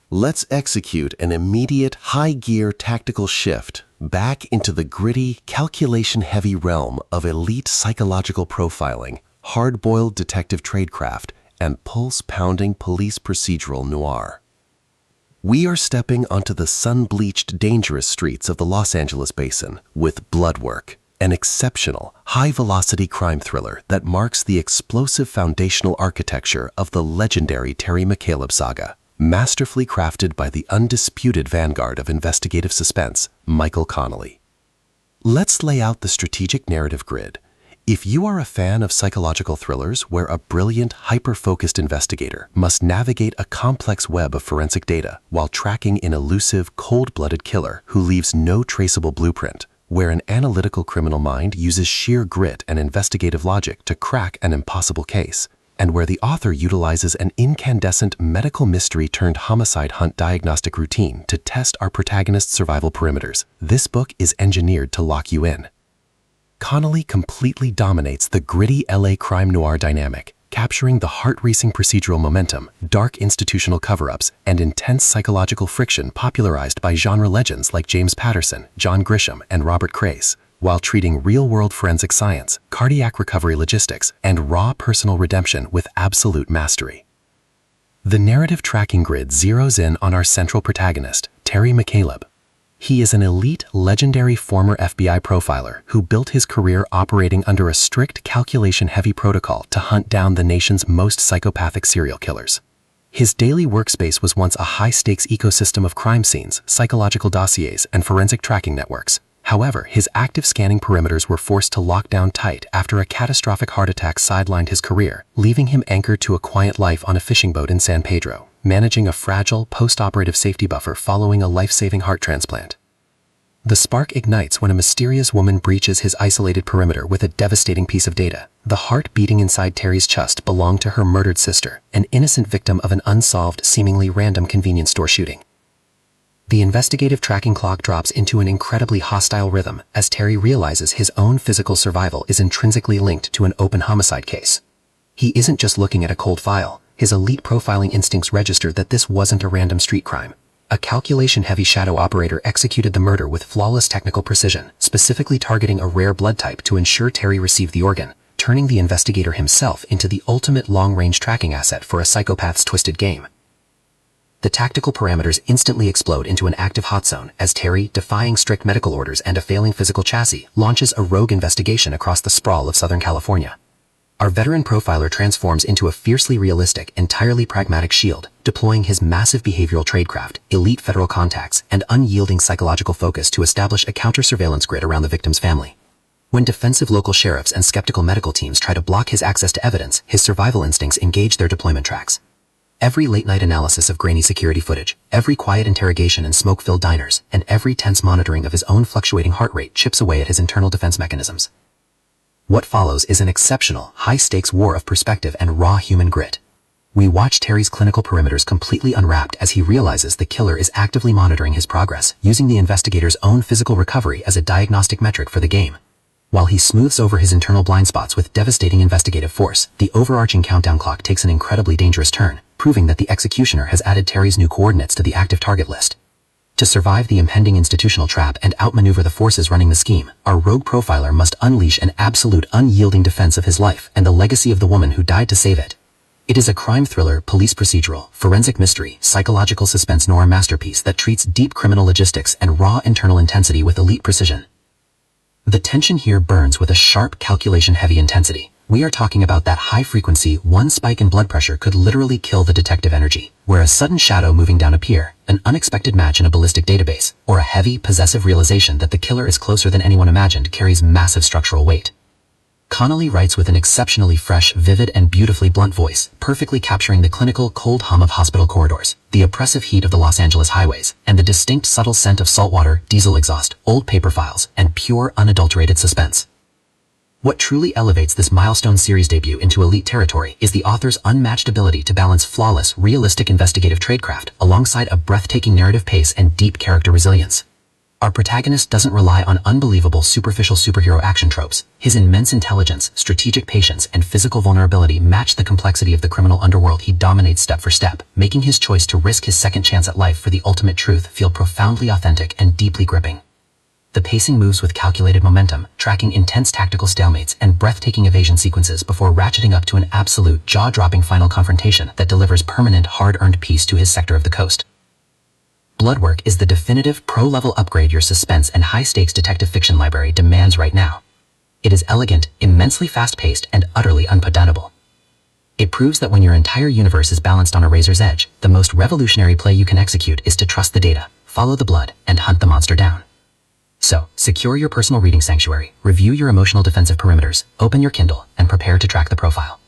Let's execute an immediate high-gear tactical shift back into the gritty, calculation-heavy realm of elite psychological profiling, hard-boiled detective tradecraft, and pulse-pounding police procedural noir. We are stepping onto the sun-bleached, dangerous streets of the Los Angeles basin with Bloodwork, an exceptional, high-velocity crime thriller that marks the explosive foundational architecture of the legendary Terry McCaleb saga, masterfully crafted by the undisputed vanguard of investigative suspense, Michael Connelly. Let's lay out the strategic narrative grid. If you are a fan of psychological thrillers where a brilliant, hyper-focused investigator must navigate a complex web of forensic data while tracking an elusive, cold-blooded killer who leaves no traceable blueprint, where an analytical criminal mind uses sheer grit and investigative logic to crack an impossible case, and where the author utilizes an incandescent medical mystery turned homicide hunt diagnostic routine to test our protagonist's survival perimeters, this book is engineered to lock you in. Connelly completely dominates the gritty LA crime noir dynamic, capturing the heart-racing procedural momentum, dark institutional cover-ups, and intense psychological friction popularized by genre legends like James Patterson, John Grisham, and Robert Crace, while treating real-world forensic science, cardiac recovery logistics, and raw personal redemption with absolute mastery. The narrative tracking grid zeroes in on our central protagonist, Terry McCaleb. He is an elite, legendary former FBI profiler who built his career operating under a strict calculation-heavy protocol to hunt down the nation's most psychopathic serial killers. His daily workspace was once a high-stakes ecosystem of crime scenes, psychological dossiers, and forensic tracking networks. However, his active scanning perimeters were forced to lock down tight after a catastrophic heart attack sidelined his career, leaving him anchored to a quiet life on a fishing boat in San Pedro, managing a fragile, post-operative safety buffer following a life-saving heart transplant. The spark ignites when a mysterious woman breaches his isolated perimeter with a devastating piece of data. The heart beating inside Terry's chest belonged to her murdered sister, an innocent victim of an unsolved, seemingly random convenience store shooting. The investigative tracking clock drops into an incredibly hostile rhythm as Terry realizes his own physical survival is intrinsically linked to an open homicide case. He isn't just looking at a cold file. His elite profiling instincts register that this wasn't a random street crime. A calculation-heavy shadow operator executed the murder with flawless technical precision, specifically targeting a rare blood type to ensure Terry received the organ, turning the investigator himself into the ultimate long-range tracking asset for a psychopath's twisted game. The tactical parameters instantly explode into an active hot zone as Terry, defying strict medical orders and a failing physical chassis, launches a rogue investigation across the sprawl of Southern California. Our veteran profiler transforms into a fiercely realistic, entirely pragmatic shield, deploying his massive behavioral tradecraft, elite federal contacts, and unyielding psychological focus to establish a counter-surveillance grid around the victim's family. When defensive local sheriffs and skeptical medical teams try to block his access to evidence, his survival instincts engage their deployment tracks. Every late-night analysis of grainy security footage, every quiet interrogation in smoke-filled diners, and every tense monitoring of his own fluctuating heart rate chips away at his internal defense mechanisms. What follows is an exceptional, high-stakes war of perspective and raw human grit. We watch Terry's clinical perimeters completely unwrapped as he realizes the killer is actively monitoring his progress, using the investigator's own physical recovery as a diagnostic metric for the game. While he smooths over his internal blind spots with devastating investigative force, the overarching countdown clock takes an incredibly dangerous turn, proving that the executioner has added Terry's new coordinates to the active target list. To survive the impending institutional trap and outmaneuver the forces running the scheme, our rogue profiler must unleash an absolute unyielding defense of his life and the legacy of the woman who died to save it. It is a crime thriller, police procedural, forensic mystery, psychological suspense noir masterpiece that treats deep criminal logistics and raw internal intensity with elite precision. The tension here burns with a sharp, calculation-heavy intensity. We are talking about that high-frequency, one spike in blood pressure could literally kill the detective energy, where a sudden shadow moving down a pier, an unexpected match in a ballistic database, or a heavy, possessive realization that the killer is closer than anyone imagined carries massive structural weight. Connelly writes with an exceptionally fresh, vivid, and beautifully blunt voice, perfectly capturing the clinical, cold hum of hospital corridors, the oppressive heat of the Los Angeles highways, and the distinct, subtle scent of saltwater, diesel exhaust, old paper files, and pure, unadulterated suspense. What truly elevates this milestone series debut into elite territory is the author's unmatched ability to balance flawless, realistic investigative tradecraft alongside a breathtaking narrative pace and deep character resilience. Our protagonist doesn't rely on unbelievable superficial superhero action tropes. His immense intelligence, strategic patience, and physical vulnerability match the complexity of the criminal underworld he dominates step for step, making his choice to risk his second chance at life for the ultimate truth feel profoundly authentic and deeply gripping. The pacing moves with calculated momentum, tracking intense tactical stalemates and breathtaking evasion sequences before ratcheting up to an absolute jaw-dropping final confrontation that delivers permanent, hard-earned peace to his sector of the coast. Bloodwork is the definitive pro-level upgrade your suspense and high-stakes detective fiction library demands right now. It is elegant, immensely fast-paced, and utterly unpredictable. It proves that when your entire universe is balanced on a razor's edge, the most revolutionary play you can execute is to trust the data, follow the blood, and hunt the monster down. So, secure your personal reading sanctuary, review your emotional defensive perimeters, open your Kindle, and prepare to track the profile.